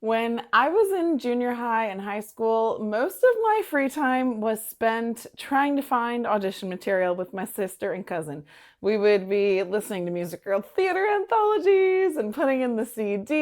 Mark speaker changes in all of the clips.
Speaker 1: When I was in junior high and high school, most of my free time was spent trying to find audition material with my sister and cousin. We would be listening to Music Girl Theater anthologies and putting in the CD,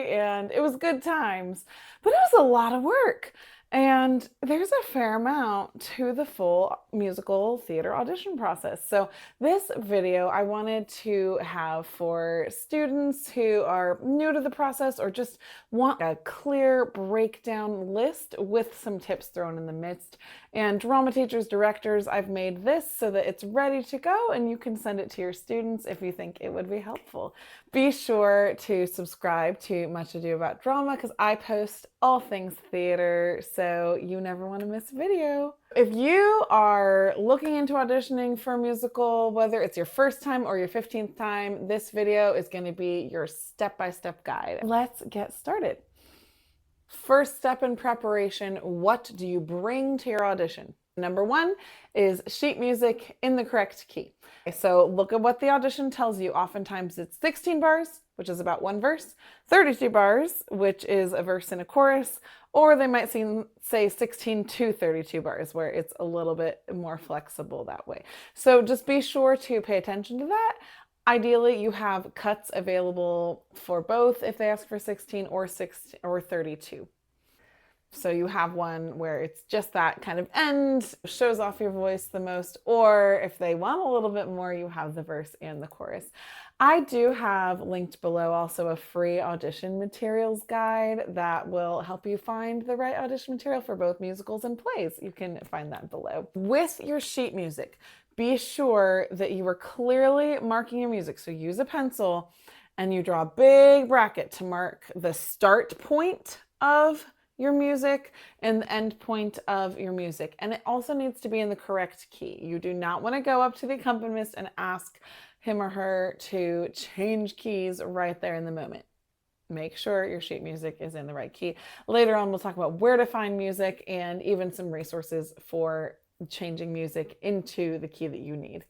Speaker 1: and it was good times. But it was a lot of work. And there's a fair amount to the full musical theater audition process. So, this video I wanted to have for students who are new to the process or just want a clear breakdown list with some tips thrown in the midst. And drama teachers, directors, I've made this so that it's ready to go and you can send it to your students if you think it would be helpful. Be sure to subscribe to Much Ado About Drama because I post all things theater, so you never want to miss a video. If you are looking into auditioning for a musical, whether it's your first time or your 15th time, this video is going to be your step-by-step guide. Let's get started. First step in preparation, what do you bring to your audition? Number one is sheet music in the correct key. So look at what the audition tells you. Oftentimes it's 16 bars, which is about one verse, 32 bars, which is a verse and a chorus, or they might say 16 to 32 bars, where it's a little bit more flexible that way. So just be sure to pay attention to that. Ideally, you have cuts available for both if they ask for 16 or 32. So you have one where it's just that kind of end, shows off your voice the most, or if they want a little bit more, you have the verse and the chorus. I do have linked below also a free audition materials guide that will help you find the right audition material for both musicals and plays. You can find that below. With your sheet music, be sure that you are clearly marking your music. So use a pencil and you draw a big bracket to mark the start point of your music and the end point of your music. And it also needs to be in the correct key. You do not want to go up to the accompanist and ask him or her to change keys right there in the moment. Make sure your sheet music is in the right key. Later on, we'll talk about where to find music and even some resources for changing music into the key that you need.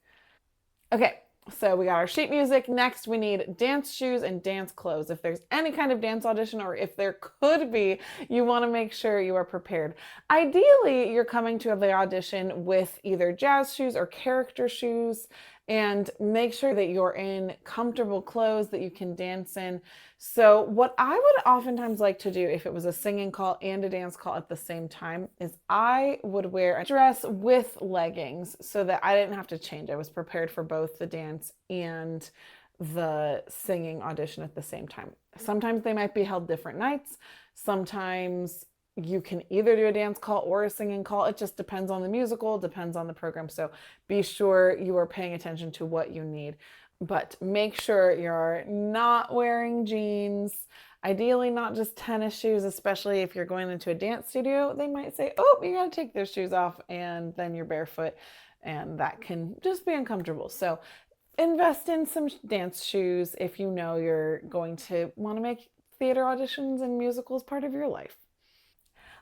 Speaker 1: Okay, so we got our sheet music. Next, we need dance shoes and dance clothes. If there's any kind of dance audition, or if there could be, you want to make sure you are prepared. Ideally, you're coming to the audition with either jazz shoes or character shoes, and make sure that you're in comfortable clothes that you can dance in. So what I would oftentimes like to do if it was a singing call and a dance call at the same time is I would wear a dress with leggings so that I didn't have to change. I was prepared for both the dance and the singing audition at the same time. Sometimes they might be held different nights. Sometimes you can either do a dance call or a singing call. It just depends on the musical, depends on the program. So be sure you are paying attention to what you need. But make sure you're not wearing jeans. Ideally, not just tennis shoes, especially if you're going into a dance studio. They might say, oh, you got to take those shoes off, and then you're barefoot, and that can just be uncomfortable. So invest in some dance shoes if you know you're going to want to make theater auditions and musicals part of your life.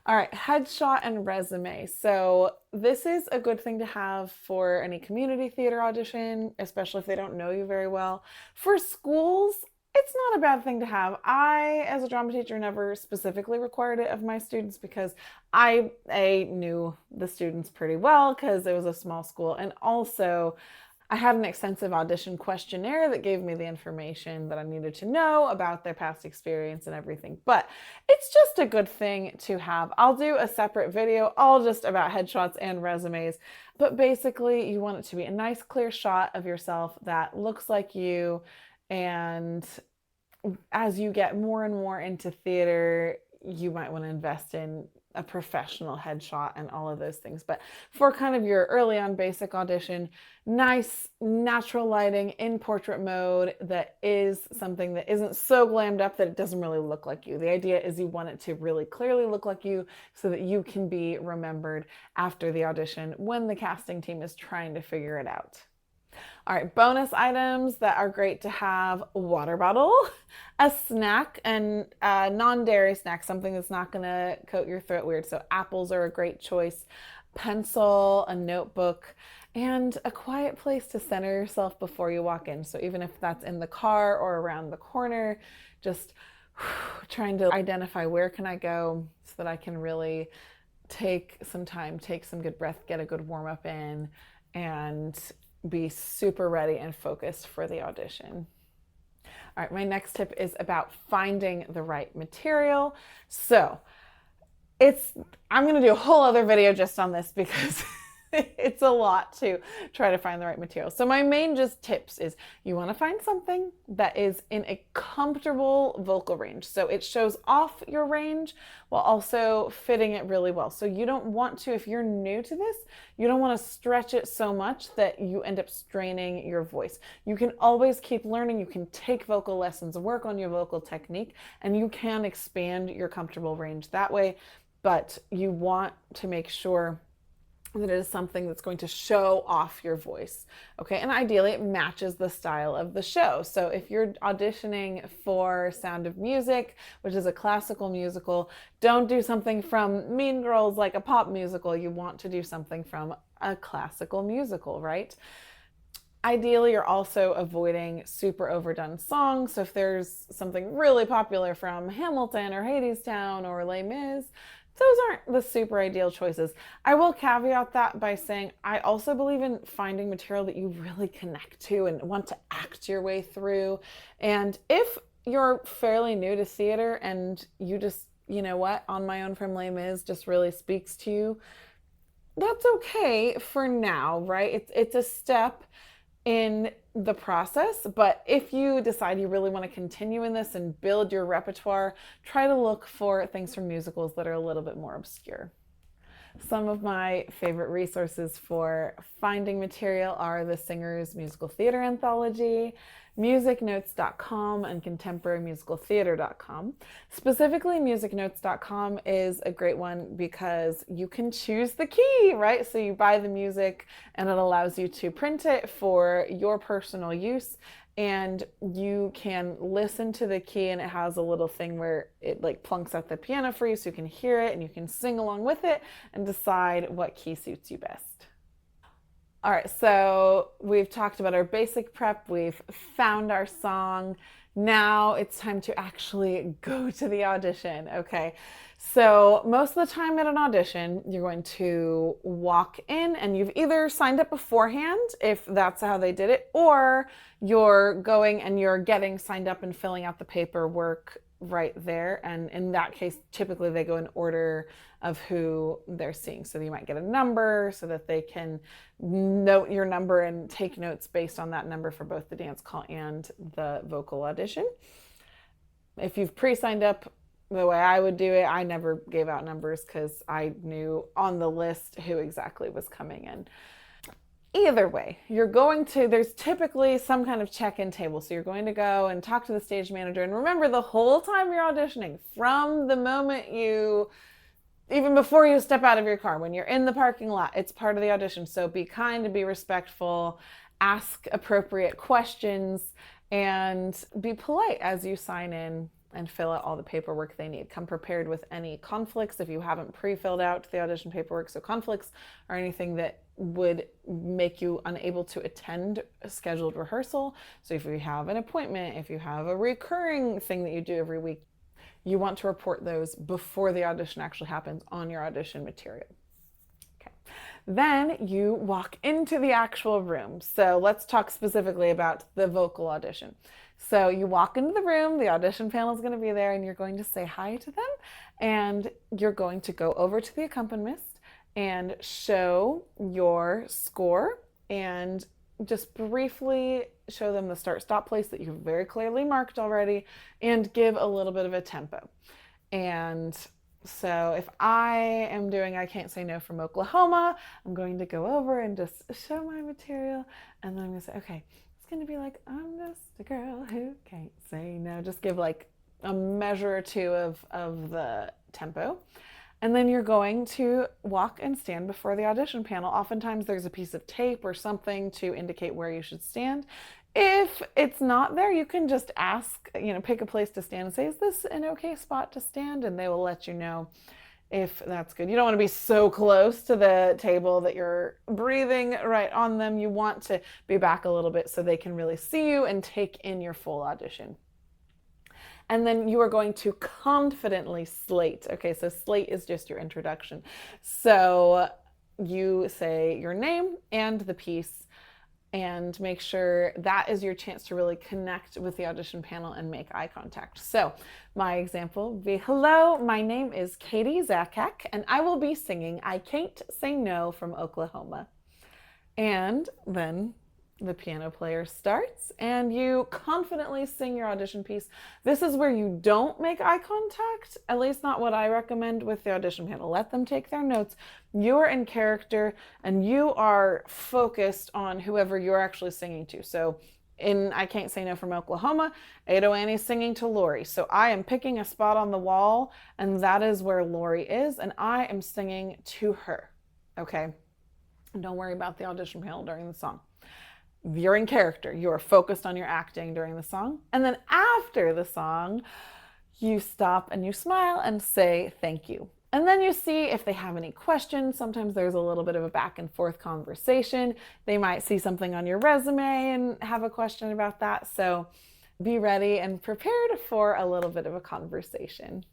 Speaker 1: All right, headshot and resume. So this is a good thing to have for any community theater audition, especially if they don't know you very well. For schools, it's not a bad thing to have. I, as a drama teacher, never specifically required it of my students because I knew the students pretty well because it was a small school, and also I had an extensive audition questionnaire that gave me the information that I needed to know about their past experience and everything. But it's just a good thing to have. I'll do a separate video all just about headshots and resumes. But basically, you want it to be a nice, clear shot of yourself that looks like you. And as you get more and more into theater, you might want to invest in a professional headshot and all of those things. But for kind of your early on basic audition, nice natural lighting in portrait mode that is something that isn't so glammed up that it doesn't really look like you. The idea is you want it to really clearly look like you so that you can be remembered after the audition when the casting team is trying to figure it out. All right, bonus items that are great to have: water bottle, a snack, and a non-dairy snack, something that's not going to coat your throat weird. So apples are a great choice, pencil, a notebook, and a quiet place to center yourself before you walk in. So even if that's in the car or around the corner, just trying to identify where can I go so that I can really take some time, take some good breath, get a good warm up in, and be super ready and focused for the audition. All right, my next tip is about finding the right material. So it's, I'm going to do a whole other video just on this because it's a lot to try to find the right material. So my main just tips is you want to find something that is in a comfortable vocal range. So it shows off your range while also fitting it really well. So you don't want to, if you're new to this, you don't want to stretch it so much that you end up straining your voice. You can always keep learning. You can take vocal lessons, work on your vocal technique, and you can expand your comfortable range that way. But you want to make sure that it is something that's going to show off your voice. Okay, and ideally it matches the style of the show. So if you're auditioning for Sound of Music, which is a classical musical, don't do something from Mean Girls like a pop musical. You want to do something from a classical musical, right? Ideally, you're also avoiding super overdone songs. So if there's something really popular from Hamilton or Hadestown or Les Mis, those aren't the super ideal choices. I will caveat that by saying I also believe in finding material that you really connect to and want to act your way through. And if you're fairly new to theater and you just, you know what, On My Own from Les Mis just really speaks to you, that's okay for now, right? It's a step in the process, but if you decide you really want to continue in this and build your repertoire, try to look for things from musicals that are a little bit more obscure. Some of my favorite resources for finding material are the Singer's Musical Theater Anthology, musicnotes.com, and contemporarymusicaltheater.com. Specifically, musicnotes.com is a great one because you can choose the key, right? So you buy the music and it allows you to print it for your personal use, and you can listen to the key, and it has a little thing where it like plunks out the piano for you so you can hear it and you can sing along with it and decide what key suits you best. All right, so we've talked about our basic prep, we've found our song. Now it's time to actually go to the audition, okay? So most of the time at an audition, you're going to walk in and you've either signed up beforehand, if that's how they did it, or you're going and you're getting signed up and filling out the paperwork right there. And in that case, typically they go in order of who they're seeing. So you might get a number so that they can note your number and take notes based on that number for both the dance call and the vocal audition. If you've pre-signed up, the way I would do it, I never gave out numbers because I knew on the list who exactly was coming in. Either way, you're going to, there's typically some kind of check-in table. So you're going to go and talk to the stage manager. And remember, the whole time you're auditioning, from the moment you, even before you step out of your car, when you're in the parking lot, it's part of the audition. So be kind and be respectful, ask appropriate questions, and be polite as you sign in and fill out all the paperwork they need. Come prepared with any conflicts if you haven't pre-filled out the audition paperwork. So conflicts are anything that would make you unable to attend a scheduled rehearsal. So if you have an appointment, if you have a recurring thing that you do every week, you want to report those before the audition actually happens on your audition material. Okay. Then you walk into the actual room. So let's talk specifically about the vocal audition. So you walk into the room, the audition panel is going to be there, and you're going to say hi to them, and you're going to go over to the accompanist and show your score and just briefly show them the start-stop place that you've very clearly marked already and give a little bit of a tempo. And so if I am doing I Can't Say No from Oklahoma, I'm going to go over and just show my material, and then I'm going to say, okay, it's going to be like, I'm just a girl who can't say no. Just give like a measure or two of the tempo. And then you're going to walk and stand before the audition panel. Oftentimes there's a piece of tape or something to indicate where you should stand. If it's not there, you can just ask, pick a place to stand and say, is this an okay spot to stand? And they will let you know if that's good. You don't want to be so close to the table that you're breathing right on them. You want to be back a little bit so they can really see you and take in your full audition. And then you are going to confidently slate. Okay, so slate is just your introduction. So you say your name and the piece, and make sure that is your chance to really connect with the audition panel and make eye contact. So my example would be, hello, my name is Katie Zakak, and I will be singing I Can't Say No from Oklahoma. And then the piano player starts and you confidently sing your audition piece. This is where you don't make eye contact, at least not what I recommend with the audition panel. Let them take their notes. You're in character and you are focused on whoever you're actually singing to. So in I Can't Say No from Oklahoma, Ado Annie's singing to Lori. So I am picking a spot on the wall, and that is where Lori is, and I am singing to her. Okay? Don't worry about the audition panel during the song. You're in character. You are focused on your acting during the song. And then after the song, you stop and you smile and say thank you. And then you see if they have any questions. Sometimes there's a little bit of a back and forth conversation. They might see something on your resume and have a question about that. So be ready and prepared for a little bit of a conversation.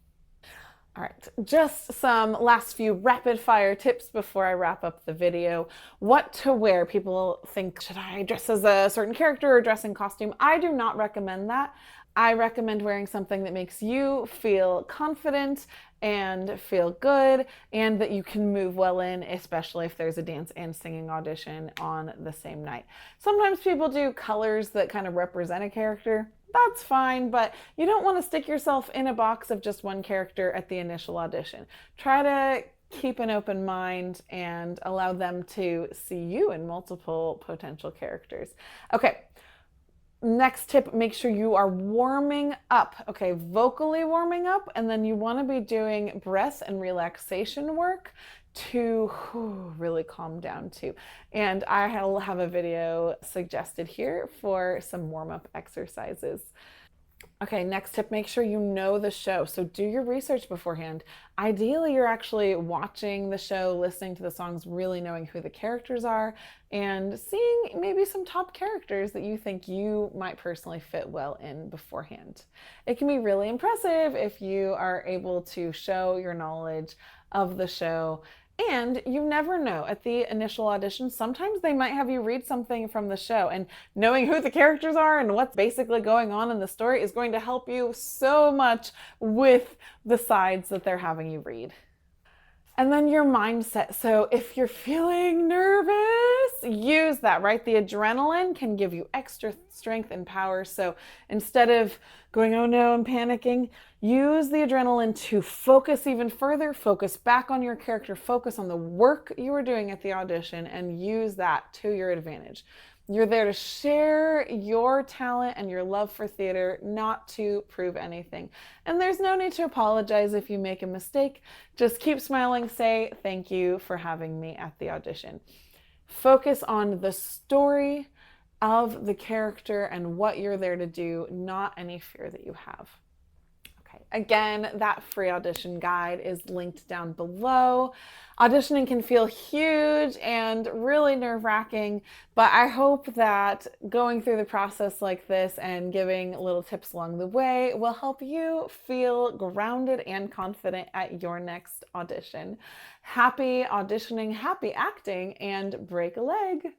Speaker 1: All right, just some last few rapid fire tips before I wrap up the video. What to wear. People think, should I dress as a certain character or dress in costume? I do not recommend that. I recommend wearing something that makes you feel confident and feel good, and that you can move well in, especially if there's a dance and singing audition on the same night. Sometimes people do colors that kind of represent a character. That's fine, but you don't want to stick yourself in a box of just one character at the initial audition. Try to keep an open mind and allow them to see you in multiple potential characters. Okay, next tip, make sure you are warming up. Okay, vocally warming up, and then you want to be doing breath and relaxation work to really calm down too. And I will have a video suggested here for some warm-up exercises. Okay, next tip, make sure you know the show. So do your research beforehand. Ideally, you're actually watching the show, listening to the songs, really knowing who the characters are, and seeing maybe some top characters that you think you might personally fit well in beforehand. It can be really impressive if you are able to show your knowledge of the show. And you never know, at the initial audition, sometimes they might have you read something from the show, and knowing who the characters are and what's basically going on in the story is going to help you so much with the sides that they're having you read. And then your mindset. So if you're feeling nervous, use that, right? The adrenaline can give you extra strength and power. So instead of going, oh no, I'm panicking, use the adrenaline to focus even further, focus back on your character, focus on the work you were doing at the audition, and use that to your advantage. You're there to share your talent and your love for theater, not to prove anything. And there's no need to apologize if you make a mistake. Just keep smiling, say thank you for having me at the audition. Focus on the story of the character and what you're there to do, not any fear that you have. Again, that free audition guide is linked down below. Auditioning can feel huge and really nerve-wracking, but I hope that going through the process like this and giving little tips along the way will help you feel grounded and confident at your next audition. Happy auditioning, happy acting, and break a leg!